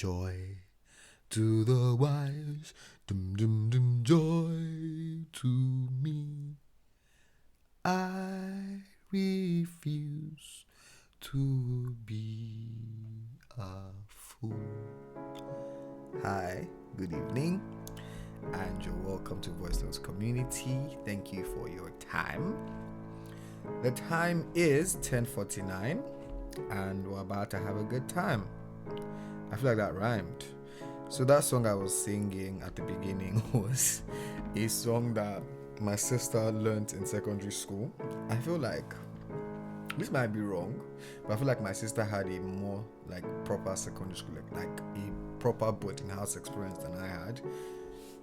Joy to the wise, joy to me. I refuse to be a fool. Hi, good evening, and you're welcome to Voice Notes Community. Thank you for your time. The time is 10:49, and we're about to have a good time. I feel like that rhymed. So that song I was singing at the beginning was a song that my sister learned in secondary school. I feel like this might be wrong, but I feel like my sister had a more like proper secondary school, like a proper boarding house experience than I had.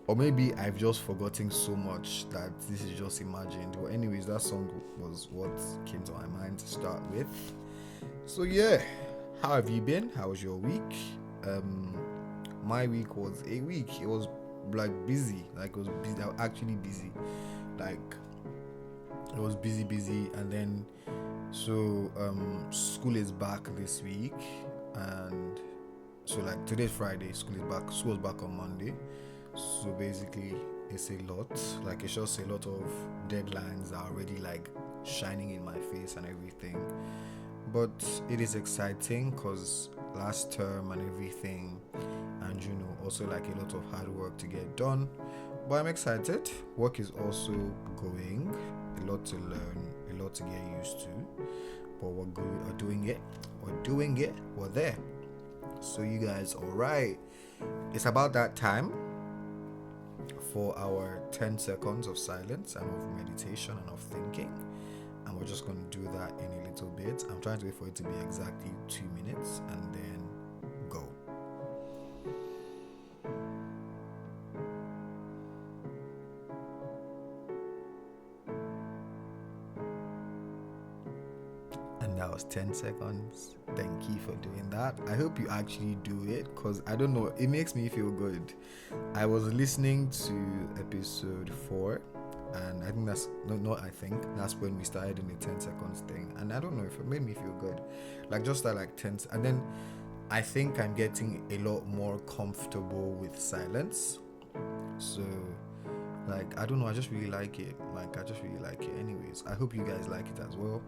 Or maybe I've just forgotten so much that this is just imagined. But anyways, that song was what came to my mind to start with. So yeah, how have you been? How was your week? My week was a week. It was like busy. Like it was busy. I was actually busy. Like it was busy, and then school is back this week, and so like today's Friday, school is back. School was back on Monday. So basically, it's a lot. Like it's just a lot of deadlines are already like shining in my face and everything. But it is exciting because last term and everything, and also like a lot of hard work to get done. But I'm excited. Work is also going, a lot to learn, a lot to get used to. But we're doing it. We're there. So you guys, all right. It's about that time for our 10 seconds of silence and of meditation and of thinking. And we're just going to do that in a little bit. I'm trying to wait for it to be exactly 2 minutes and then go. And that was 10 seconds. Thank you for doing that. I hope you actually do it because I don't know, it makes me feel good. I was listening to episode 4, and I think that's that's when we started in the 10 seconds thing, and I don't know if it made me feel good, like just that like 10, and then I think I'm getting a lot more comfortable with silence. So like I don't know, I just really like it. Anyways, I hope you guys like it as well.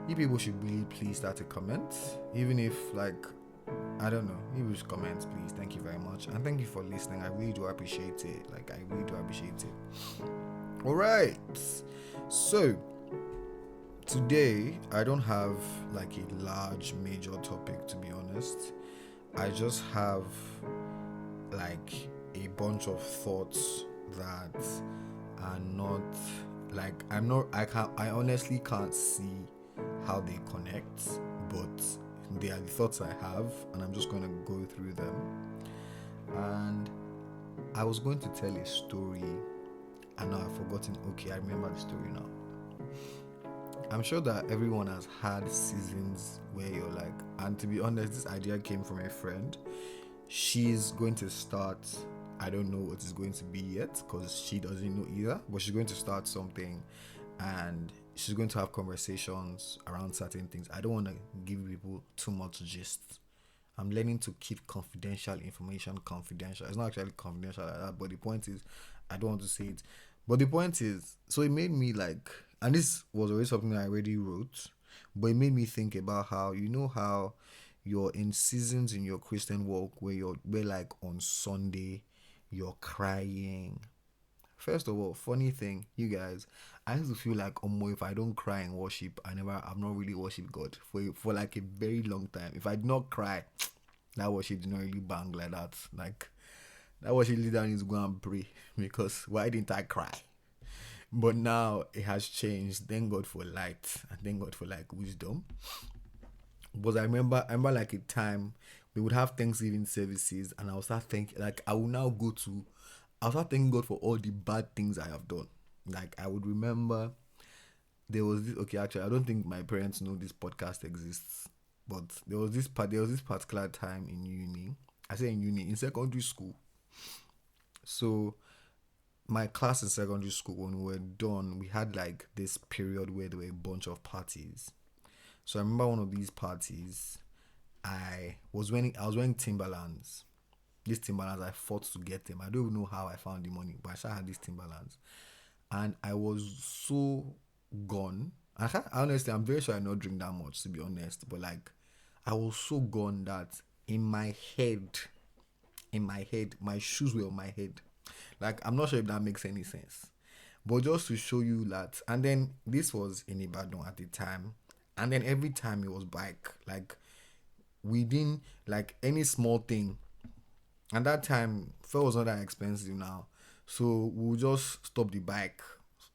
You people should really please start to comment, even if like I don't know, you should comment, please. Thank you very much, and thank you for listening. I really do appreciate it. All right, so today I don't have like a large major topic, to be honest. I just have like a bunch of thoughts that are not like I honestly can't see how they connect, but they are the thoughts I have, and I'm just going to go through them. And I was going to tell a story, and now I've forgotten. Okay, I remember the story now. I'm sure that everyone has had seasons where you're like, and to be honest, this idea came from a friend. She's going to start, I don't know what it's going to be yet because she doesn't know either, but she's going to start something, and she's going to have conversations around certain things. I don't want to give people too much gist. I'm learning to keep confidential information confidential. It's not actually confidential like that, but the point is, I don't want to say it. But the point is, so it made me like, and this was already something I already wrote, but it made me think about how how you're in seasons in your Christian walk where like on Sunday you're crying. First of all, funny thing, you guys, I used to feel like if I don't cry in worship, I've not really worshiped God for like a very long time. If I did not cry, that worship did not really bang like that. Like that worship leader needs to go and pray because why didn't I cry? But now it has changed. Thank God for light and thank God for like wisdom. But I remember like a time we would have Thanksgiving services, and I'll start thinking like I'll start thanking God for all the bad things I have done. Like I would remember there was this, okay, actually I don't think my parents know this podcast exists, but there was this particular time in uni. I say in uni, in secondary school. So my class in secondary school, when we were done, we had like this period where there were a bunch of parties. So I remember one of these parties, I was wearing Timberlands. These Timberlands, I fought to get them. I don't even know how I found the money, but I still had these Timberlands, and I was so gone. Honestly, I'm very sure I not drink that much, to be honest, but like, I was so gone that in my head, my shoes were on my head. Like, I'm not sure if that makes any sense. But just to show you that, and then this was in Ibadan at the time, and then every time it was bike, like within like any small thing, and that time fuel was not that expensive now, so we'll just stop the bike.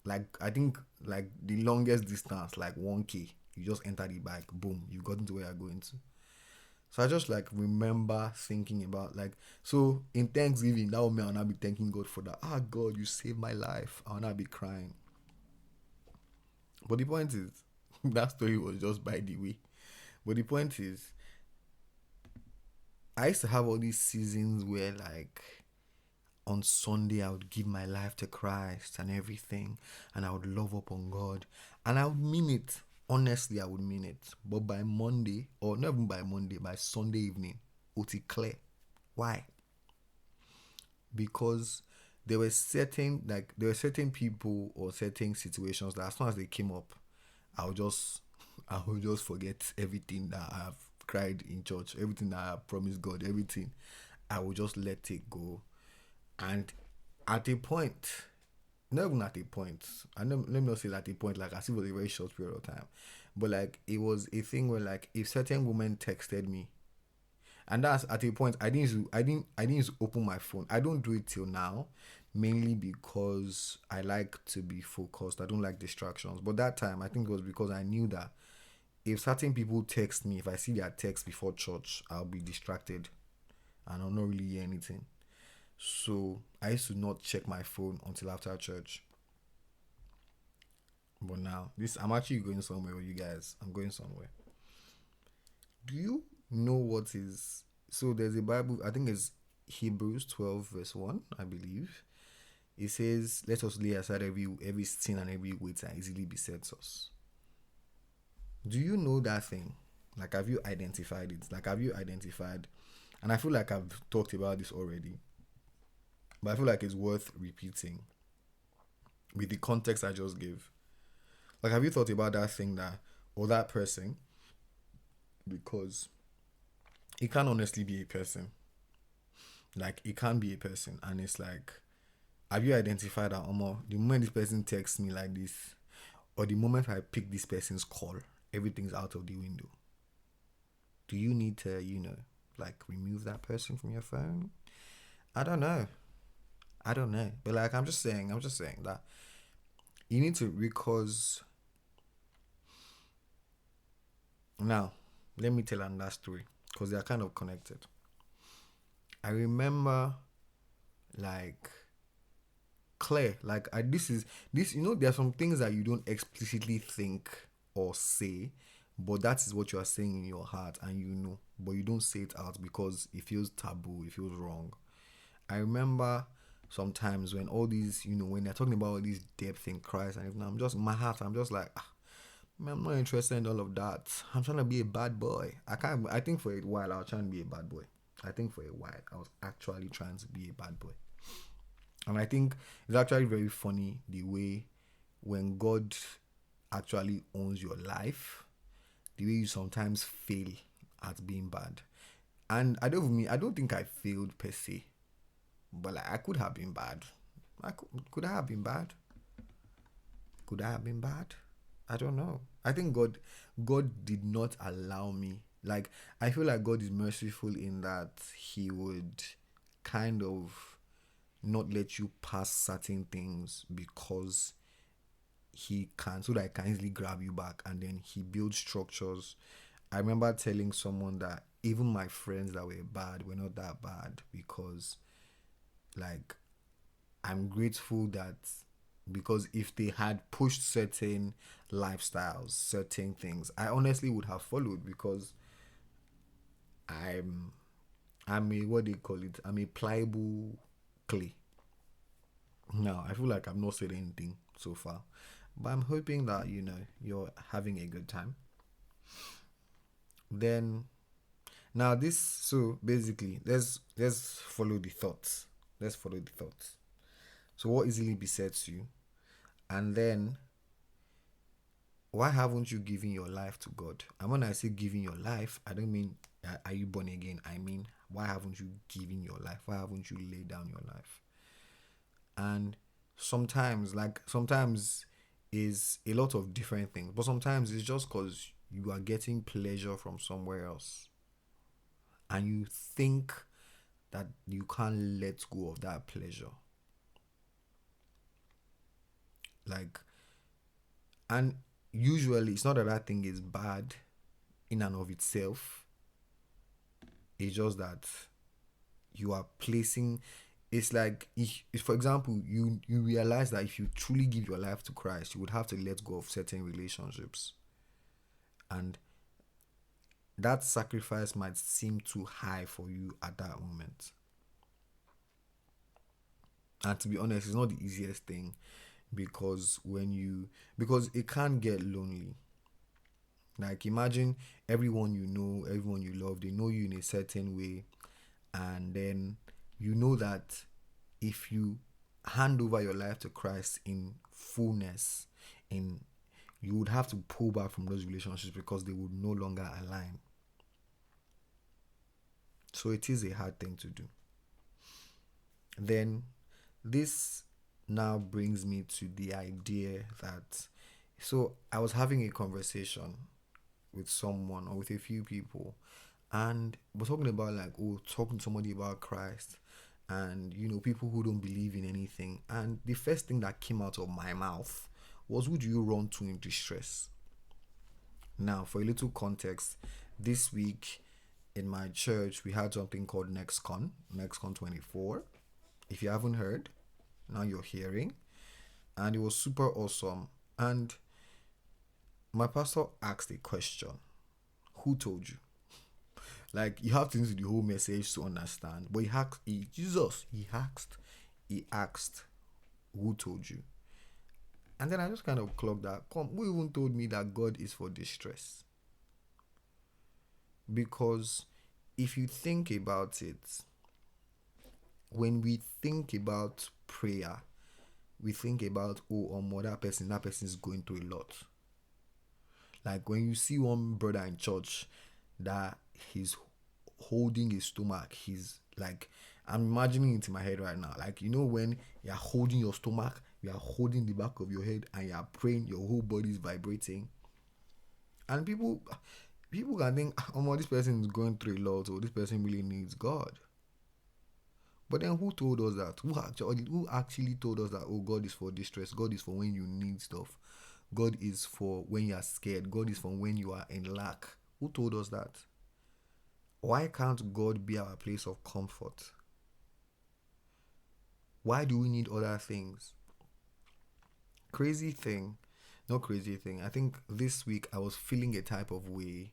Like, I think like the longest distance, like 1K, you just enter the bike, boom, you've gotten to where you're going to. So I just like remember thinking about like, so in Thanksgiving that would mean I'll not be thanking God for that. Ah, God, you saved my life. I'll not be crying. But the point is, that story was just by the way. But the point is, I used to have all these seasons where like on Sunday I would give my life to Christ and everything, and I would love up on God, and I would mean it. Honestly, I would mean it. But by Monday, or not even by Monday, by Sunday evening, it would clear. Why? Because there were certain people or certain situations that as soon as they came up, I would just I would just forget everything that I have cried in church, everything that I have promised God, everything. I would just let it go. And at a point, not even at a point, I know, let me not say at a point, like as if it was a very short period of time, but like it was a thing where like if certain woman texted me, and that's at a point I didn't use to open my phone. I don't do it till now, mainly because I like to be focused. I don't like distractions. But that time I think it was because I knew that if certain people text me, if I see their text before church, I'll be distracted and I'll not really hear anything. So I used to not check my phone until after church. But now this I'm actually going somewhere with you guys. I'm going somewhere. Do you know what is so there's a Bible, I think it's Hebrews 12 verse 1, I believe. It says, let us lay aside every sin and every weight that easily besets us. Do you know that thing? Like, have you identified it? Like, have you identified? And I feel like I've talked about this already, but I feel like it's worth repeating with the context I just gave. Like, have you thought about that thing that, or that person? Because it can honestly be a person. Like, it can be a person, and it's like, have you identified that, Omo, the moment this person texts me like this, or the moment I pick this person's call, everything's out of the window? Do you need to, like remove that person from your phone? I don't know. I don't know. But like I'm just saying that you need to, because now let me tell another story because they are kind of connected. I remember like clear like this is this there are some things that you don't explicitly think or say, but that is what you are saying in your heart, and but you don't say it out because it feels taboo, it feels wrong. I remember sometimes when all these, when they're talking about all these depth in Christ, and I'm just in my heart, I'm just like, man, I'm not interested in all of that. I'm trying to be a bad boy. I think for a while I was trying to be a bad boy. I think for a while I was actually trying to be a bad boy. And I think it's actually very funny the way when God actually owns your life, the way you sometimes fail at being bad. And I don't think I failed per se, but like I could have been bad. Could I have been bad? Could I have been bad? I don't know. I think God did not allow me. Like, I feel like God is merciful in that He would kind of not let you pass certain things because He can, so that He can easily grab you back, and then He builds structures. I remember telling someone that even my friends that were bad were not that bad because, like, I'm grateful that, because if they had pushed certain lifestyles, certain things, I honestly would have followed, because I'm I'm a, what do you call it? I'm a pliable clay. Now I feel like I've not said anything so far, but I'm hoping that you're having a good time. Then Now this, so basically, let's follow the thoughts. Let's follow the thoughts. So what easily besets you, and then why haven't you given your life to God? And when I say giving your life, I don't mean are you born again. I mean, why haven't you given your life? Why haven't you laid down your life? And sometimes is a lot of different things, but sometimes it's just because you are getting pleasure from somewhere else, and you think that you can't let go of that pleasure. Like, and usually it's not that that thing is bad in and of itself. It's just that you are placing, it's like if for example you realize that if you truly give your life to Christ, you would have to let go of certain relationships, and that sacrifice might seem too high for you at that moment. And to be honest, it's not the easiest thing, because because it can get lonely. Like, imagine everyone you know, everyone you love, they know you in a certain way, and then you know that if you hand over your life to Christ in fullness, in you would have to pull back from those relationships because they would no longer align. So it is a hard thing to do. Then this now brings me to the idea that, so I was having a conversation with someone or with a few people, and we're talking about, like, oh, talking to somebody about Christ, and people who don't believe in anything, and the first thing that came out of my mouth was, who do you run to in distress? Now, for a little context, this week in my church we had something called NextCon 24. If you haven't heard, now you're hearing. And it was super awesome. And my pastor asked a question: who told you? Like, you have to listen to the whole message to understand. But he asked, who told you? And then I just kind of clocked that. Who even told me that God is for distress? Because if you think about it, when we think about prayer, we think about, oh, that person is going through a lot. Like, when you see one brother in church that he's holding his stomach, he's like, I'm imagining it in my head right now. Like, when you're holding your stomach, you're holding the back of your head, and you're praying, your whole body is vibrating. And people can think, oh, this person is going through a lot, or this person really needs God. But then who told us that? Who actually told us that, oh, God is for distress? God is for when you need stuff. God is for when you are scared. God is for when you are in lack. Who told us that? Why can't God be our place of comfort? Why do we need other things? Not crazy thing. I think this week I was feeling a type of way,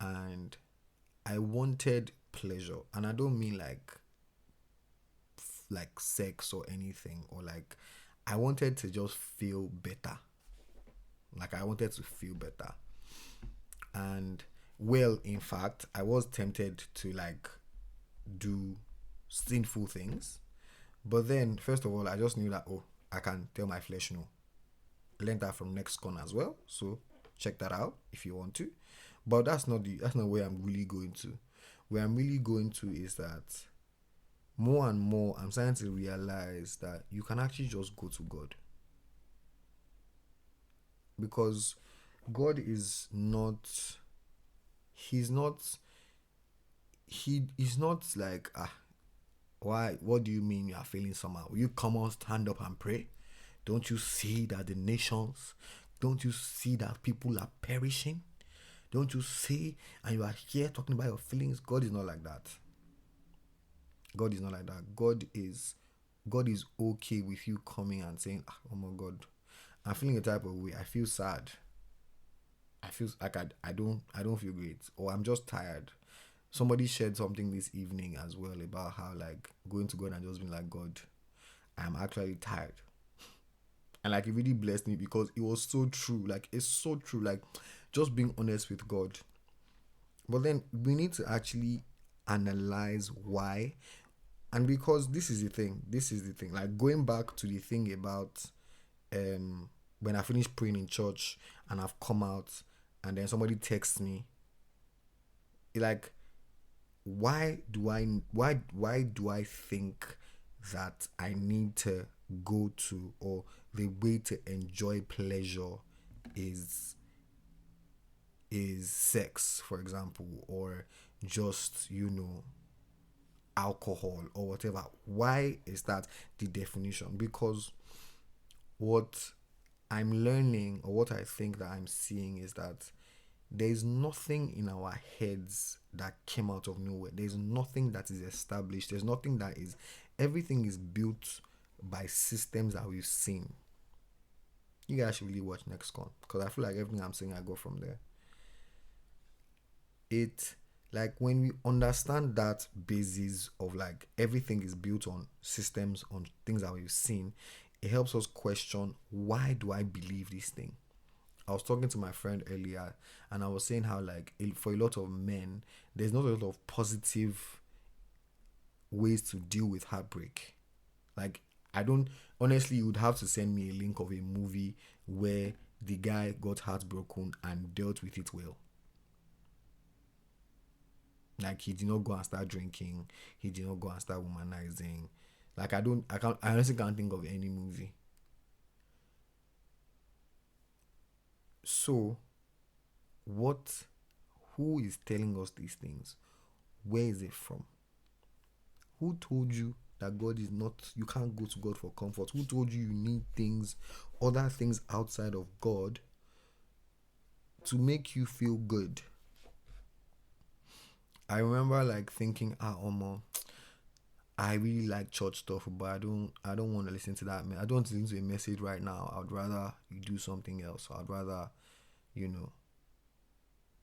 and I wanted pleasure. And I don't mean like sex or anything, or like, I wanted to just feel better. Like, I wanted to feel better. And, well, in fact, I was tempted to, like, do sinful things. But then, first of all, I just knew that, oh, I can tell my flesh no. I learned that from NextCon as well. So check that out if you want to. But that's not where I'm really going to. Where I'm really going to is that more and more I'm starting to realize that you can actually just go to God. Because God is not, he's not, he is not like, why, what do you mean you are feeling somehow? Will you come on, stand up and pray? Don't you see that the nations, don't you see that people are perishing? Don't you see? And you are here talking about your feelings. God is not like that. God is not like that. God is okay with you coming and saying, oh my God, I'm feeling a type of way. I feel sad. I feel like I don't feel great, or I'm just tired. Somebody shared something this evening as well about how, like, going to God and just being like, God, I'm actually tired. And, like, it really blessed me because it was so true. Like, it's so true. Like, just being honest with God. But then we need to actually analyze why. And because this is the thing, like going back to the thing about when I finished praying in church and I've come out and then somebody texts me, like, why do I think that I need to go to, or the way to enjoy pleasure is sex, for example, or just, alcohol or whatever. Why is that the definition? Because what I'm learning, or what I think that I'm seeing, is that there is nothing in our heads that came out of nowhere. There's nothing that is established. There's nothing that is, everything is built by systems that we've seen. You guys should really watch Next Con, because I feel like everything I'm saying I go from there. It, like, when we understand that basis of, like, everything is built on systems, on things that we've seen, it helps us question, why do I believe this thing? I was talking to my friend earlier, and I was saying how, like, for a lot of men, there's not a lot of positive ways to deal with heartbreak. Like, I don't, honestly, you would have to send me a link of a movie where the guy got heartbroken and dealt with it well. Like, he did not go and start drinking, he did not go and start womanizing. Like, I honestly can't think of any movie. So, what, who is telling us these things? Where is it from? Who told you that God is not, you can't go to God for comfort? Who told you you need things, other things outside of God to make you feel good? I remember, like, thinking, Omo, I really like church stuff, but I don't want to listen to that. I don't want to listen to a message right now. I'd rather you do something else. I'd rather, you know.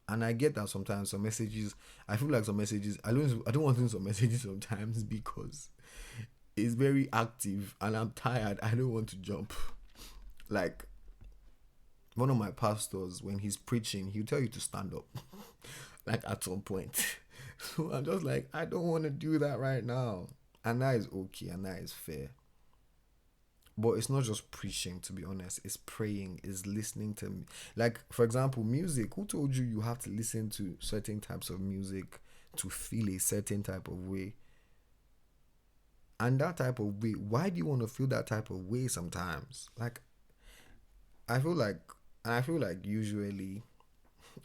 And I get that sometimes some messages. I feel like some messages. I don't want to listen to some messages sometimes because it's very active and I'm tired. I don't want to jump. Like, one of my pastors, when he's preaching, he'll tell you to stand up. Like, at some point. So I'm just like, I don't want to do that right now. And that is okay, and that is fair. But it's not just preaching, to be honest. It's praying, it's listening to me. Like, for example, music. Who told you you have to listen to certain types of music to feel a certain type of way? And that type of way, why do you want to feel that type of way sometimes? Like, I feel like, usually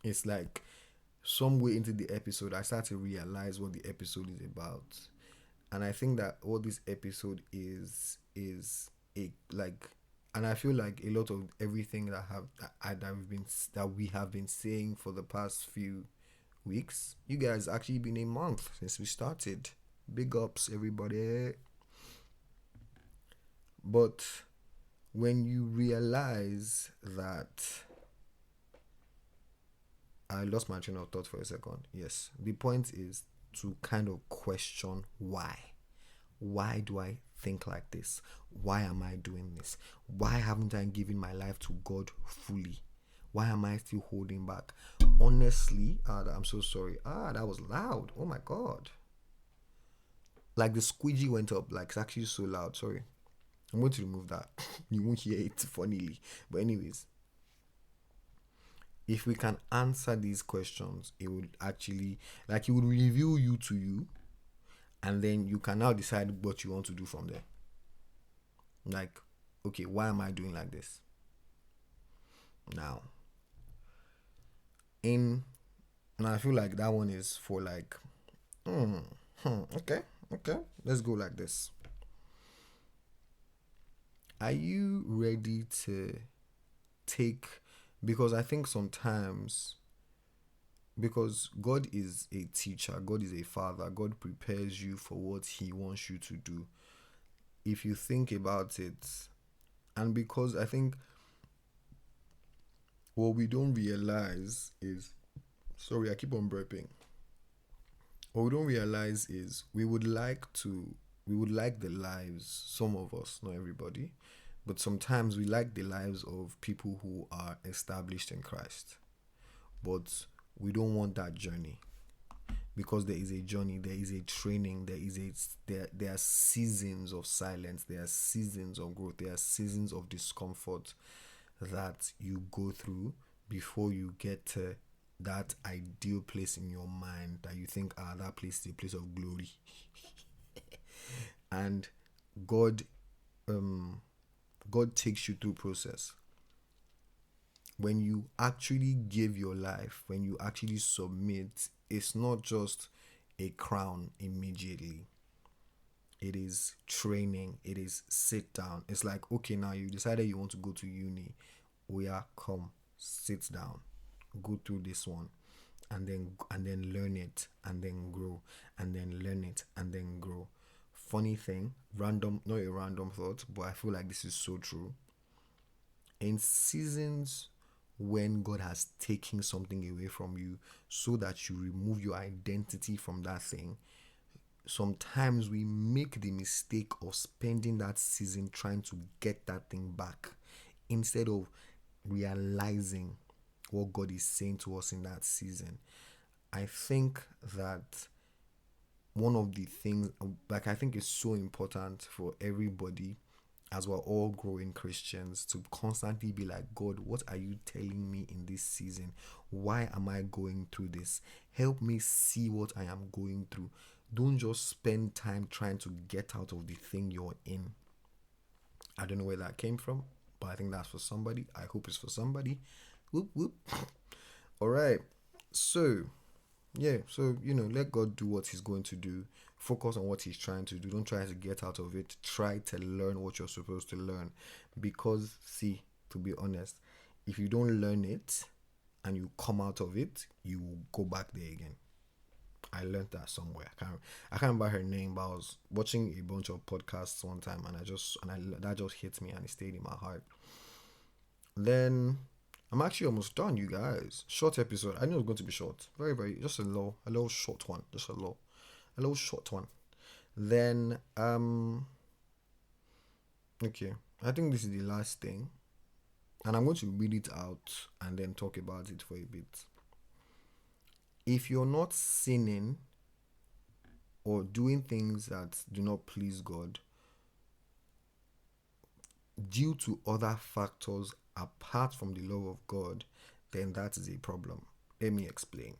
it's like somewhere into the episode, I start to realize what the episode is about. And I think that what this episode is a, like, and I feel like a lot of everything that we have been saying for the past few weeks. You guys, actually been a month since we started. Big ups, everybody. But when you realize that, I lost my train of thought for a second. Yes, the point is to kind of question why. Why do I think like this? Why am I doing this? Why haven't I given my life to God fully? Why am I still holding back? Honestly, I'm so sorry. That was loud. Oh my God. Like, the squeegee went up. Like, it's actually so loud. Sorry. I'm going to remove that. You won't hear it, funnily. But anyways, if we can answer these questions, it would actually, like, it would reveal you to you, and then you can now decide what you want to do from there. Like, okay, why am I doing like this? Now, and I feel like that one is for, like, okay, let's go like this. Are you ready to take, because I think sometimes, because God is a teacher, God is a father, God prepares you for what he wants you to do. If you think about it, and because I think what we don't realize is, sorry, I keep on burping. What we don't realize is we would like the lives, some of us, not everybody, but sometimes we like the lives of people who are established in Christ. But we don't want that journey. because there is a journey, there is a training, there are seasons of silence, there are seasons of growth, there are seasons of discomfort that you go through before you get to that ideal place in your mind that you think, that place is a place of glory. And God God takes you through process. When you actually give your life, when you actually submit, it's not just a crown immediately. It is training. It is sit down. It's like, okay, now you decided you want to go to uni. Come, sit down, go through this one, and then learn it, and then grow, and then learn it, and then grow. Funny thing, not a random thought, but I feel like this is so true. In seasons when God has taken something away from you so that you remove your identity from that thing, sometimes we make the mistake of spending that season trying to get that thing back instead of realizing what God is saying to us in that season. I think that one of the things, like, I think it's so important for everybody, as we're all growing Christians, to constantly be like, God, what are you telling me in this season? Why am I going through this? Help me see what I am going through. Don't just spend time trying to get out of the thing you're in. I don't know where that came from, but I think that's for somebody. I hope it's for somebody. Whoop, whoop. All right. So let God do what he's going to do. Focus on what he's trying to do. Don't try to get out of it. Try to learn what you're supposed to learn. Because, see, to be honest, if you don't learn it and you come out of it, you will go back there again. I learned that somewhere. I can't remember her name, but I was watching a bunch of podcasts one time, and that just hit me, and it stayed in my heart. Then I'm actually almost done, you guys. Short episode. I knew it was going to be short. Very, very, just a little short one. Just a little short one. Then, okay. I think this is the last thing. And I'm going to read it out and then talk about it for a bit. If you're not sinning or doing things that do not please God due to other factors apart from the love of God, then that is a problem. Let me explain.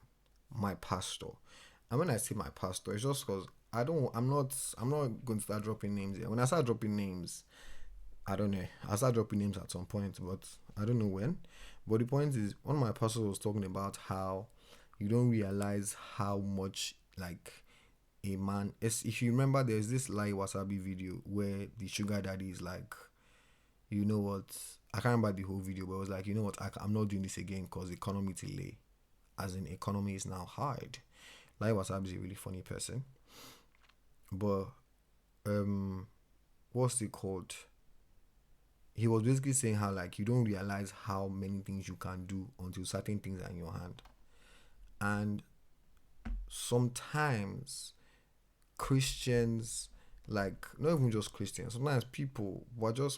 My pastor. And when I say my pastor, it's just because I'm not going to start dropping names here. When I start dropping names, I don't know. I'll start dropping names at some point, but I don't know when. But the point is, one of my pastors was talking about how you don't realize how much, like, a man, if you remember, there's this Lai Wasabi video where the sugar daddy is like, you know what, I can't remember the whole video, but it was like, you know what, I'm not doing this again because economy delay, as in economy is now hard. Lai Wasabi is a really funny person, but what's it called? He was basically saying how, like, you don't realize how many things you can do until certain things are in your hand. And sometimes Christians, like, not even just Christians, sometimes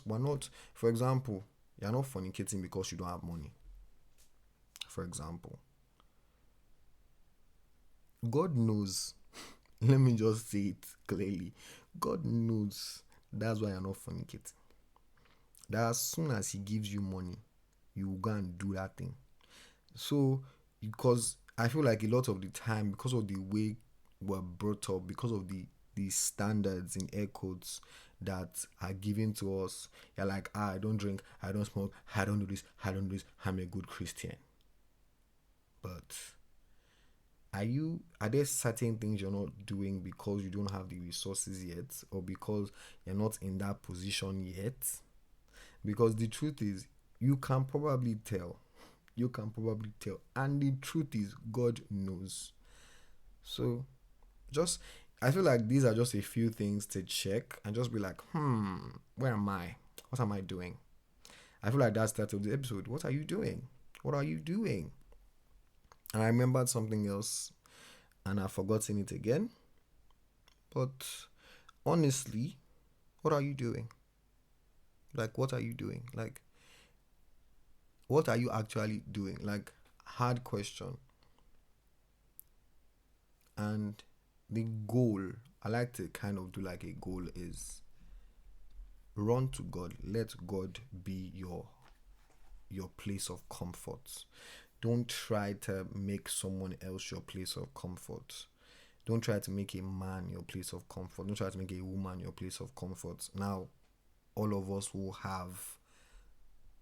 we're not, for example, you're not fornicating because you don't have money. For example, God knows, let me just say it clearly, God knows that's why you're not fornicating. That as soon as he gives you money, you will go and do that thing. So, because I feel like a lot of the time, because of the way we're brought up, because of the standards in air quotes that are given to us, you're like, I don't drink, I don't smoke, I don't do this, I'm a good Christian. But are there certain things you're not doing because you don't have the resources yet, or because you're not in that position yet? Because the truth is, you can probably tell, and the truth is, God knows. So I feel like these are just a few things to check and just be like, where am I? What am I doing? I feel like that's the title of the episode. What are you doing? What are you doing? And I remembered something else and I've forgotten it again. But honestly, what are you doing? Like, what are you doing? Like, what are you actually doing? Like, hard question. And the goal, I like to kind of do like a goal, is run to God. Let God be your place of comfort. Don't try to make someone else your place of comfort. Don't try to make a man your place of comfort. Don't try to make a woman your place of comfort. Now, all of us will have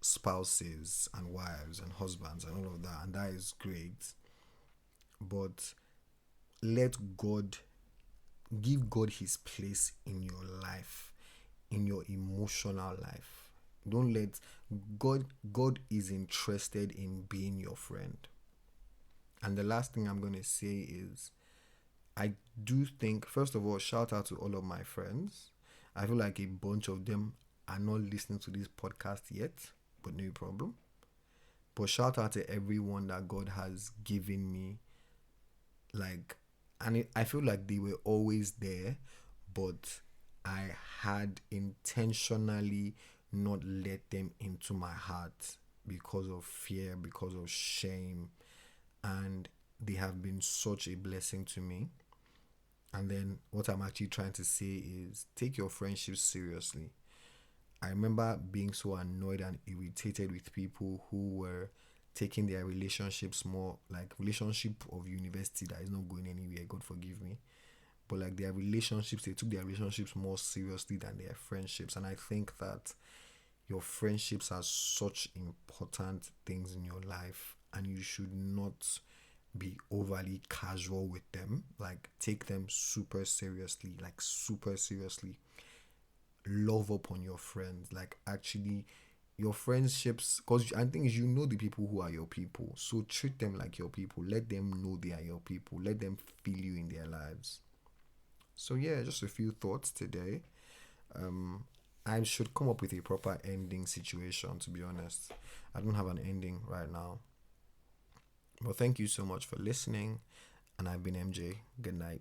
spouses and wives and husbands and all of that, and that is great. But let God give God his place in your life, in your emotional life. Don't let God is interested in being your friend. And the last thing I'm going to say is, I do think, first of all, shout out to all of my friends. I feel like a bunch of them are not listening to this podcast yet, but no problem. But shout out to everyone that God has given me, like, and I feel like they were always there, but I had intentionally not let them into my heart because of fear, because of shame, and they have been such a blessing to me. And then what I'm actually trying to say is, take your friendships seriously. I remember being so annoyed and irritated with people who were taking their relationships more like relationship of university that is not going anywhere, God forgive me. But like their relationships, they took their relationships more seriously than their friendships. And I think that your friendships are such important things in your life, and you should not be overly casual with them. Like, take them super seriously, like super seriously. Love up on your friends, like actually your friendships, because I think you know the people who are your people, so treat them like your people. Let them know they are your people. Let them feel you in their lives. So yeah, just a few thoughts today. um I should come up with a proper ending situation, to be honest. I don't have an ending right now. Well, thank you so much for listening, and I've been MJ. Good night.